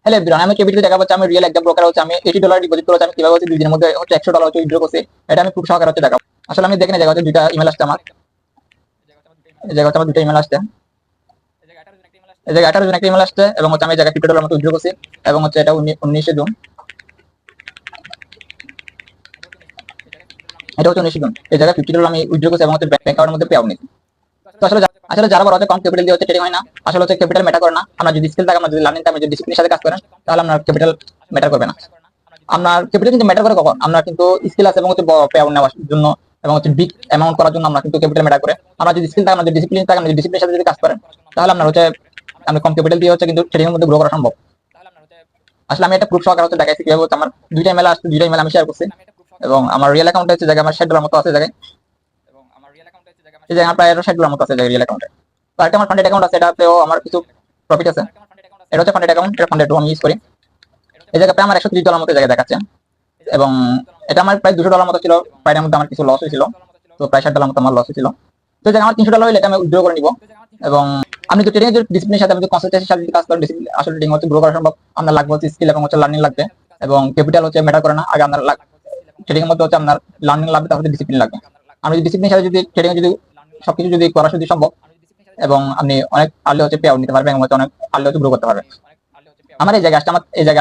Hello everyone, আমি কেবিটিতে দেখা পাচ্ছি আমি রিয়েল একটা ব্রোকার হচ্ছে আমি $80 ডিপোজিট করেছি। আমি কিভাবে হচ্ছে 2 দিনের মধ্যে হচ্ছে $100 হচ্ছে উইথড্র করছি, এটা আমি প্রুফ সহকারে হচ্ছে দেখাবো। আসলে আমি দেখে জায়গা হচ্ছে দুইটা ইমেল আসছে আমার, এই জায়গা হচ্ছে আমার দুইটা ইমেল আসছে, এই জায়গায় 18 জন একটা ইমেল আসছে এবং হচ্ছে আমি এই জায়গায় $50 মতো উইথড্র করছি এবং হচ্ছে এটা 19 জুন, এটা হচ্ছে 19 জুন। এই জায়গায় $50 আমি উইথড্র করছি এবং হচ্ছে ব্যাংক অ্যাকাউন্টের মধ্যে পে আউট নিচ্ছি। তো আসলে যারা বড় হচ্ছে কম ক্যাপিটাল দিয়ে হচ্ছে ট্রেডিং হয় না, আসলে হচ্ছে ক্যাপিটাল ম্যাটার করে না। আমরা যদি স্কিল থাকে, আমরা যদি লার্নিং থাকে, যদি ডিসিপ্লিনের সাথে কাজ করেন, তাহলে আপনার ক্যাপিটাল ম্যাটার করবে না। আপনার ক্যাপিটাল কিন্তু ম্যাটার করে কখন আমরা কিন্তু স্কিল আছে এবং হচ্ছে পে আউট নেওয়ার জন্য এবং হচ্ছে বিগ অ্যামাউন্ট করার জন্য আমরা কিন্তু ক্যাপিটাল ম্যাটার করে। আমরা যদি স্কিল থাকে, আমরা যদি ডিসিপ্লিন থাকে, আমরা যদি ডিসিপ্লিনের সাথে যদি কাজ করেন, তাহলে আপনার হচ্ছে আপনি কম ক্যাপিটাল দিয়ে হচ্ছে কিন্তু ট্রেডিং এর মধ্যে গ্রো করা সম্ভব। আসলে আমি একটা প্রুফ সহকারে হচ্ছে দেখাইছি কিভাবে হচ্ছে আমার দুইটা ইমেল আসছে, দুইটা ইমেল আমি শেয়ার করছি এবং আমার রিয়েল অ্যাকাউন্টে হচ্ছে জায়গায় আমার $60 মতো আছে জায়গায়, এই জায়গায় আমার প্রায় $60 মতো আছে জায়গায় রিয়েল অ্যাকাউন্টে। তো একটা আমার ফান্ডেড অ্যাকাউন্ট আছে, এটাতেও আমার কিছু প্রফিট আছে। এটা হচ্ছে ফান্ডেড অ্যাকাউন্ট, এটা ফান্ডেড আমি ইউজ করি। এই জায়গায় প্রায় আমার $130 মতো জায়গায় দেখাচ্ছে এবং এটা আমার প্রায় $200 মতো ছিল। প্রায় মধ্যে আমার কিছু লস হয়েছিল, তো প্রায় $60 মতো আমার লস হয়েছিল। তো জায়গায় আমার $300 হইলে এটা আমি উইথড্র করে নিব এবং আমি তো ট্রেডিং এর ডিসিপ্লিনের সাথে, আমি তো কনসিস্টেন্সির সাথে কাজ করি। ডিসিপ্লিন আসলে ট্রেডিং হচ্ছে গ্রো করা সম্ভব। আপনার লাগবে হচ্ছে স্কিল এবং হচ্ছে লার্নিং লাগবে এবং ক্যাপিটাল হচ্ছে ম্যাটার করে না। আগে আপনার ট্রেডিং এর মধ্যে হচ্ছে আপনার লার্নিং লাগবে, তারপরে ডিসিপ্লিন লাগবে। আমি যদি ডিসিপ্লিনের সাথে যদি ট্রেডিং যদি সবকিছু যদি করা যদি সম্ভব এবং আপনি অনেক আর্লি হচ্ছে পে আউট নিতে পারবেন এবং হচ্ছে অনেক আর্লি হচ্ছে গ্রো করতে পারবেন। আমার এই জায়গায়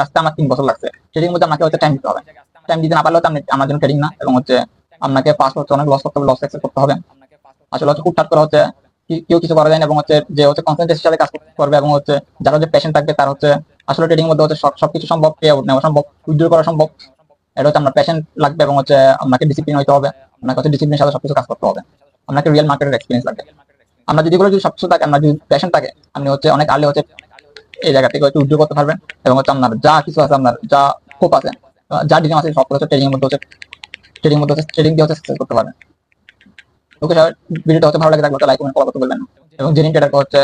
আসতে আমার 3 বছর লাগছে। ট্রেডিং মধ্যে আপনাকে হচ্ছে টাইম দিতে হবে। টাইম দিতে না পারলে হচ্ছে আমার জন্য ট্রেডিং না এবং হচ্ছে আপনাকে ফার্স্ট হচ্ছে অনেক লস করতে হবে, লস অ্যাকসেপ্ট করতে হবে। আসলে হচ্ছে হুটহাট করে হচ্ছে কেউ কিছু করা যায় না এবং হচ্ছে যে হচ্ছে কনসেন্ট্রেশনের সাথে কাজ করবে এবং হচ্ছে যারা হচ্ছে প্যাশন থাকবে তার হচ্ছে আসলে ট্রেডিং এর মধ্যে হচ্ছে সবকিছু সম্ভব, পে আউট নেওয়া সম্ভব, উইথড্র করা সম্ভব। এটা হচ্ছে আপনার প্যাশন লাগবে এবং হচ্ছে আপনাকে ডিসিপ্লিন হইতে হবে। আপনাকে হচ্ছে ডিসিপ্লিনের সাথে সবকিছু কাজ করতে হবে। আপনাকে রিয়েল মার্কেটের এক্সপিরিয়েন্স লাগবে। আমরা যদি এগুলো যদি সবকিছু থাকে, আমরা যদি প্যাশন থাকে, আপনি হচ্ছে অনেক আর্লি হচ্ছে এই জায়গা থেকে হচ্ছে উইথড্র করতে পারবেন এবং হচ্ছে আপনার যা কিছু আছে, আপনার যা স্কোপ আছে, যা ডিজাইন আছে, সব হচ্ছে ট্রেডিং এর মধ্যে হচ্ছে ট্রেডিং দিয়ে হচ্ছে সাকসেস করতে পারবেন। ওকে স্যার, ভিডিওটা হচ্ছে ভালো লাগে থাকলে লাইক কমেন্ট ফলো করতে বলবেন এবং জেনিন ট্রেডার হচ্ছে